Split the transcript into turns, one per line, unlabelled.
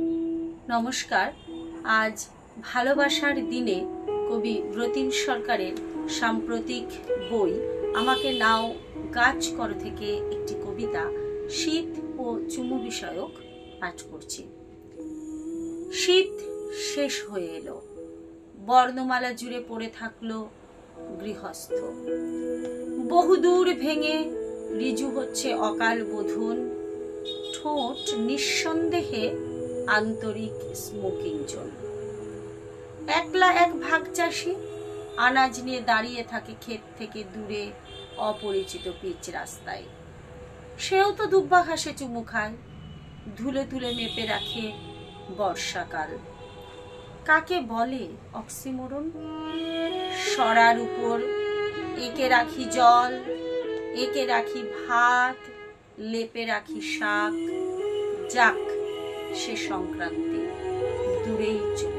নমস্কার। আজ ভালোবাসার দিনে কবি ব্রতীন সরকারের সাম্প্রতিক বই আমাকে নাও গাছ কর থেকে একটি কবিতা শীত ও চুমু বিষয়ক পাঠ করছি। শীত শেষ হয়ে এলো, বর্ণমালা জুড়ে পড়ে থাকলো গৃহস্থ। বহুদূর ভেঙে রিজু হচ্ছে অকাল বোধন, ঠোঁট নিঃসন্দেহে আন্তরিক স্মোকিং জোন। একলা এক ভাগ চাষি আনাজ নিয়ে দাঁড়িয়ে থাকে ক্ষেত থেকে দূরে অপরিচিত পিচ রাস্তায়। সেও তো দুব্বা ঘাসে চুমু খায়, ধুলে তুলে মেপে রাখে বর্ষাকাল। কাকে বলে অক্সিমোরন? সরার উপর একে রাখি জল, একে রাখি ভাত, লেপে রাখি শাক। যাক, সে সংক্রান্তি দূরেই চলে।